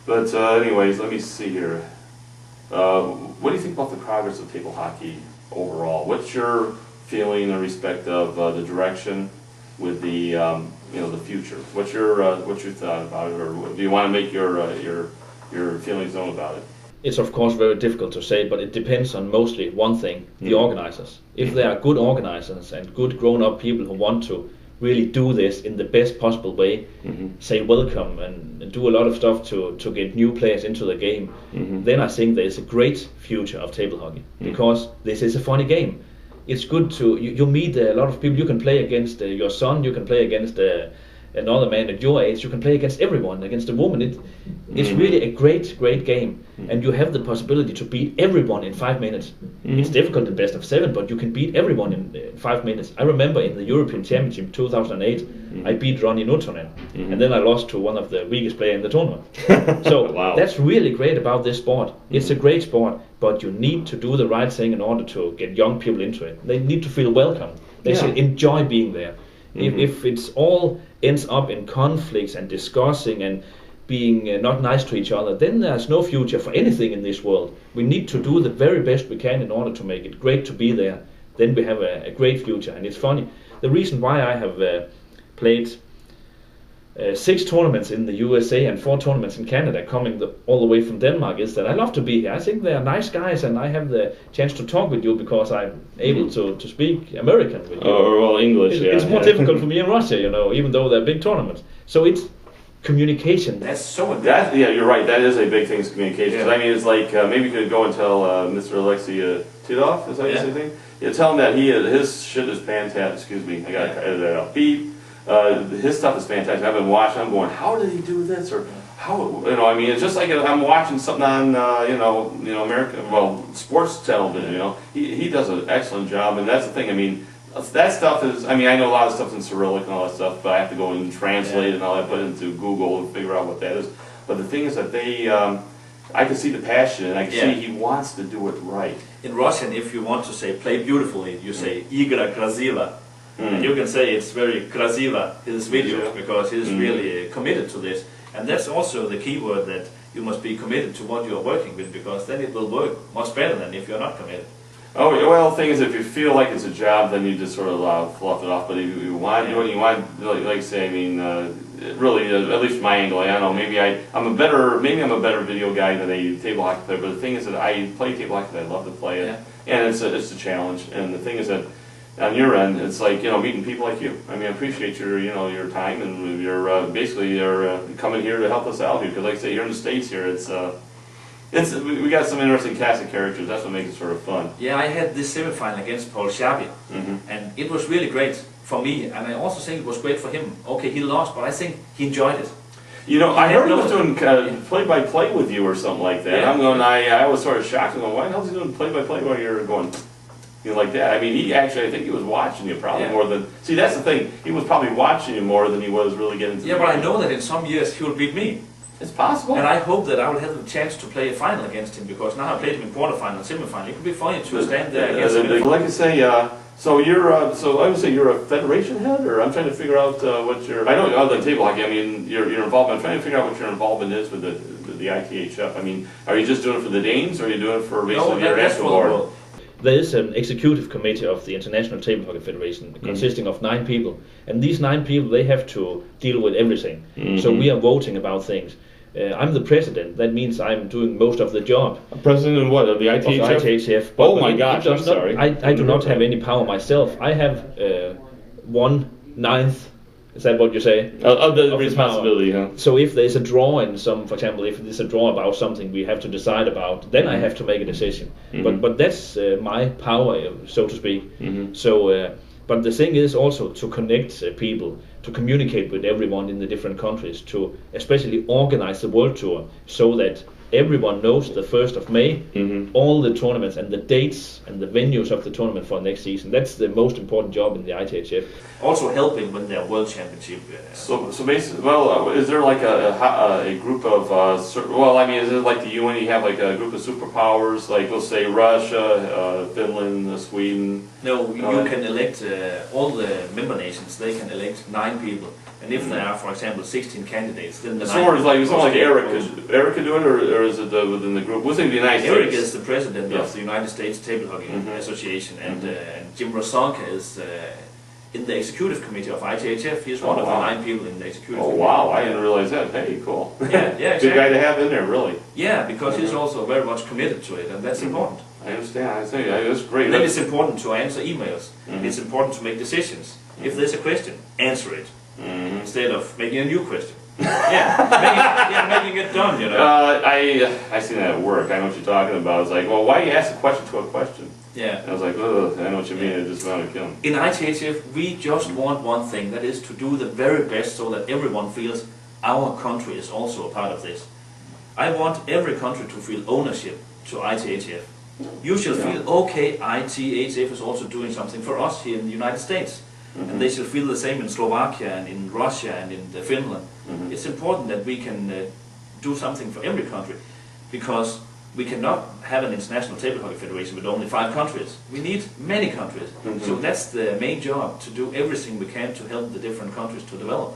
But anyways, let me see here. What do you think about the progress of table hockey overall? What's your feeling in respect of the direction with the the future? What's your thought about it, or do you want to make your feelings known about it? It's of course very difficult to say, but it depends on mostly one thing: the organizers. If they are good organizers and good grown-up people who want to really do this in the best possible way, say welcome and do a lot of stuff to get new players into the game, then I think there is a great future of table hockey, because this is a funny game. It's good to you meet a lot of people. You can play against your son, you can play against another man at your age, you can play against everyone, against a woman. It's really a great game, and you have the possibility to beat everyone in 5 minutes. It's difficult in best of 7, but you can beat everyone in 5 minutes. I remember in the European Championship 2008, I beat Ronnie Nutonen, and then I lost to one of the weakest players in the tournament. So wow. That's really great about this sport. It's a great sport, but you need to do the right thing in order to get young people into it. They need to feel welcome. They should enjoy being there. If it's all ends up in conflicts and discussing and being not nice to each other, then there's no future for anything in this world. We need to do the very best we can in order to make it great to be there. Then we have a great future. And it's funny, the reason why I have played 6 tournaments in the USA and 4 tournaments in Canada, coming all the way from Denmark, is that I love to be here. I think they are nice guys, and I have the chance to talk with you because I'm able to speak American with you. Or well, English. It's more difficult for me in Russia, even though they're big tournaments. So it's communication. That's so important. You're right. That is a big thing, is communication. I mean, it's like maybe you could go and tell Mr. Alexei Tidov, is that his name? Yeah, tell him that his shit is fantastic. Excuse me, I got to edit that out. Beep. His stuff is fantastic. I've been watching. I'm going, how did he do this? Or how? I mean, it's just like I'm watching something on American sports television. He does an excellent job, and that's the thing. I mean, that stuff is. I mean, I know a lot of stuff's in Cyrillic and all that stuff, but I have to go and translate and all that, put it into Google and figure out what that is. But the thing is that I can see the passion, and I can see he wants to do it right. In Russian, if you want to say play beautifully, you say Игра красива. And you can say it's very krasiva, his videos, because he's really committed to this. And that's also the key word, that you must be committed to what you're working with, because then it will work much better than if you're not committed. Oh, well, the thing is, if you feel like it's a job, then you just sort of fluff it off. But if you want to do it, you want, like say, I mean, really, at least from my angle, I don't know, maybe I'm a better video guy than a table hockey player. But the thing is that I play table hockey, I love to play it, and it's a challenge. And the thing is that on your end, it's like meeting people like you. I mean, I appreciate your time, and you're basically coming here to help us out here, because like I say, you're in the States here. We got some interesting cast of characters. That's what makes it sort of fun. Yeah, I had this semi-final against Paul Shabby, and it was really great for me, and I also think it was great for him. Okay, he lost, but I think he enjoyed it. I heard he was doing play-by-play with you or something like that. I was sort of shocked. I'm going, why the hell is he doing play-by-play while you're going like that? I mean, I think he was watching you probably more than... See, that's the thing. He was probably watching you more than he was really getting to but I know that in some years he will beat me. It's possible. And I hope that I will have the chance to play a final against him, because now I played him in quarterfinal and semifinal. It could be funny to stand there against him. Like I say, so I would say you're a federation head, or I'm trying to figure out what your... I know other than table hockey, I mean, your involvement. I'm trying to figure out what your involvement is with the ITHF. I mean, are you just doing it for the Danes, or are you doing it for basically your national board? There is an executive committee of the International Table Hockey Federation consisting of 9 people, and these 9 people, they have to deal with everything. So we are voting about things. I'm the president. That means I'm doing most of the job. President of what? Of the ITHF? Of the ITHF. Oh my gosh, I'm sorry. I do not have any power myself. I have 1/9. Is that what you say? Of the responsibility, huh? So if there's a draw in for example, if there's a draw about something we have to decide about, then I have to make a decision. But that's my power, so to speak. So, but the thing is also to connect people, to communicate with everyone in the different countries, to especially organize the World Tour so that everyone knows the 1st of May, all the tournaments and the dates and the venues of the tournament for next season. That's the most important job in the ITHF. Also helping when they're World Championship. So basically, is there like a group of, is it like the UN, you have like a group of superpowers, like we'll say Russia, Finland, Sweden? No, you can elect all the member nations. They can elect 9 people. And if there are, for example, 16 candidates, then the Sort of like, it's not like Eric goes. Eric could do it, or is it within the group? What's it, the United Eric States? is the president Yeah. of the United States Table Hockey Mhm. Association, and Jim Rosonka is in the executive committee of ITHF. He's one Oh, of wow. the 9 people in the executive Oh committee. wow, I didn't realize that. Hey, cool. Yeah, yeah, Good exactly. guy to have in there, really. Yeah, because he's also very much committed to it, and that's important. I understand. I think that's great. And then it's important to answer emails. Mhm. It's important to make decisions. If there's a question, answer it Mhm. instead of making a new question. Making it done, you know. I see that at work. I know what you're talking about. It's like, well, why you ask a question to a question? Yeah. And I was like, ugh, I know what you mean. It just wanted to kill him. In ITHF, we just want one thing, that is to do the very best so that everyone feels our country is also a part of this. I want every country to feel ownership to ITHF. You should feel, okay, ITHF is also doing something for us here in the United States. And they should feel the same in Slovakia and in Russia and in Finland. It's important that we can do something for every country, because we cannot have an international table hockey federation with only 5 countries. We need many countries. So that's the main job, to do everything we can to help the different countries to develop.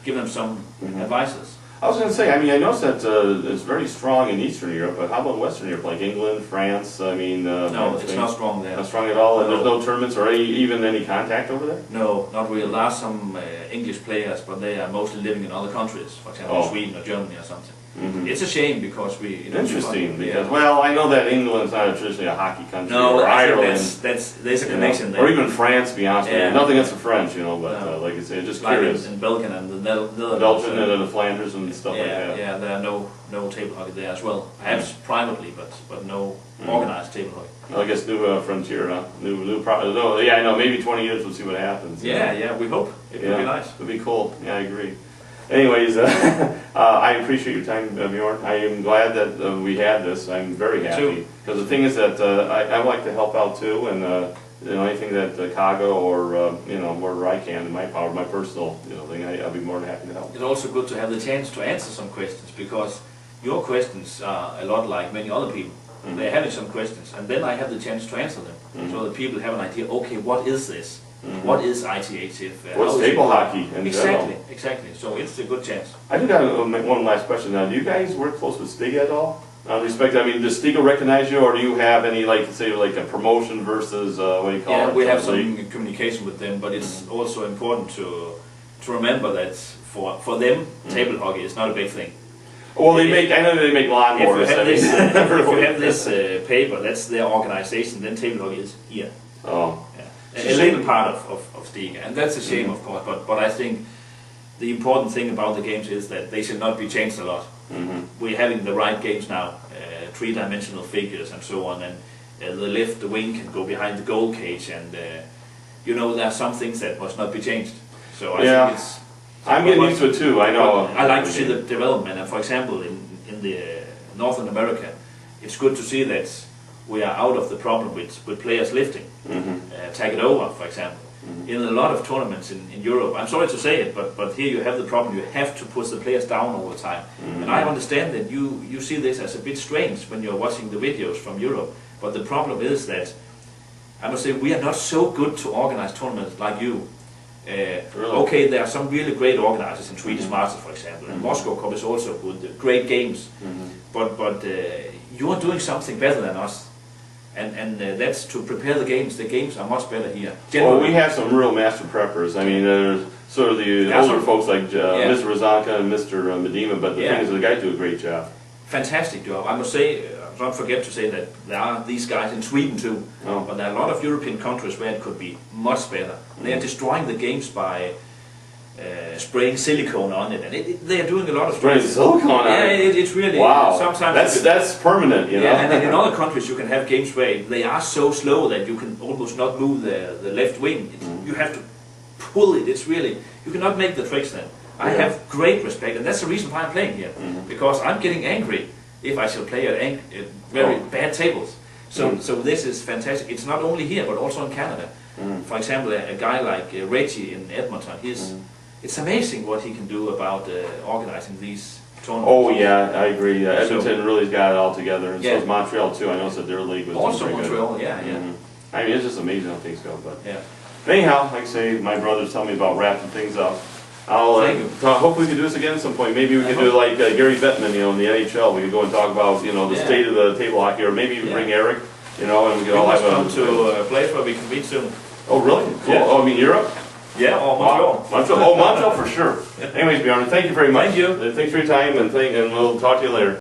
Give them some advices. I was going to say, I mean, I noticed that it's very strong in Eastern Europe, but how about Western Europe, like England, France? I mean, No, it's not strong there. not strong at all, and No. there's no tournaments or even any contact over there. No, not really. There are some English players, but they are mostly living in other countries, for example, Oh. Sweden or Germany or something. Mhm. It's a shame because we... You know, Interesting, we- because yeah. well, I know that England's not traditionally a hockey country, No, or I think Ireland, there's a you know, connection there. or even France. To be honest with Yeah. you, nothing against the French, you know, but No. like I say, just Like curious. in Belgium and the Netherlands. Belgium and the Flanders and stuff like that. Yeah, there are no table hockey there as well. Perhaps privately, but no organized table hockey. Well, I guess new frontier, huh? No, yeah, I know. Maybe 20 years, we'll see what happens. Yeah, we hope. It would be nice. It'd be cool. Yeah, I agree. Anyways, I appreciate your time, Bjorn. I am glad that we had this. I'm very Me happy. Because the thing is that I like to help out too, and you know, anything that Kaga or you know, where I can in my power, my personal thing, I'll be more than happy to help. It's also good to have the chance to answer some questions, because your questions are a lot like many other people. They're having some questions, and then I have the chance to answer them, so that people have an idea. Okay, what is this? What is ITHF? What's How is it table work? hockey in general? Exactly. So it's a good chance. I do got one last question now. Do you guys work close with Stiga at all? Respect, I mean, does Stiga recognize you, or do you have any, like, say, like a promotion versus, what do you call it? Yeah, we have league? some communication with them, but it's also important to remember that for them, table hockey is not a big thing. Well, they make, I know they make lawnmowers. If you have this paper, that's their organization, then table hockey is here. Oh. A little part of Stiga, and that's a shame, of course, but I think the important thing about the games is that they should not be changed a lot. We're having the right games now, 3-dimensional figures and so on, and the left wing can go behind the goal cage, and you know, there are some things that must not be changed. So I think it's... I'm getting used to it too, I know. I like to see the development, and for example, in the Northern America, it's good to see that we are out of the problem with players lifting. Tagadova, for example. In a lot of tournaments in Europe, I'm sorry to say it, but here you have the problem, you have to push the players down all the time. And I understand that you see this as a bit strange when you're watching the videos from Europe, but the problem is that, I must say, we are not so good to organize tournaments like you. Really? Okay, there are some really great organizers in Swedish Masters, for example, and Moscow Cup is also good, great games. But you are doing something better than us. And that's to prepare the games. The games are much better here. Well, we have some real master preppers. I mean, there's sort of the older folks like Mr. Rozanka and Mr. Medina, but the thing is, the guys do a great job. Fantastic job. I must say, don't forget to say that there are these guys in Sweden too, but there are a lot of European countries where it could be much better. They are destroying the games by spraying silicone on it, and they are doing a lot of Spraying silicone on it? Yeah, it's really... Wow, Sometimes that's permanent, you know? Yeah, and then in other countries you can have games where they are so slow that you can almost not move the left wing. You have to pull it. It's really... You cannot make the tricks then. I have great respect, and that's the reason why I'm playing here. Because I'm getting angry if I shall play at very bad tables. So this is fantastic. It's not only here, but also in Canada. For example, a guy like Reggie in Edmonton, it's amazing what he can do about organizing these tournaments. Oh yeah, I agree. Edmonton really's got it all together, and so Yeah. is Montreal too. I know that their league was Also pretty good. Montreal, yeah. I mean, it's just amazing how things go. But Yeah. anyhow, like I say, my brothers tell me about wrapping things up. I'll Thank you. hopefully we can do this again at some point. Maybe we could do like Gary Bettman, you know, in the NHL. We could go and talk about, you know, the Yeah. state of the table hockey, or maybe even bring Eric, you know, and we could We all must have come to a place where we can meet soon. Oh, really? Cool. Yeah. Oh, I mean Europe? Yeah, or Montreal. Montreal. Oh, Montreal for sure. Anyways, Bjorn, thank you very much. Thank you. Thanks for your time, and we'll talk to you later.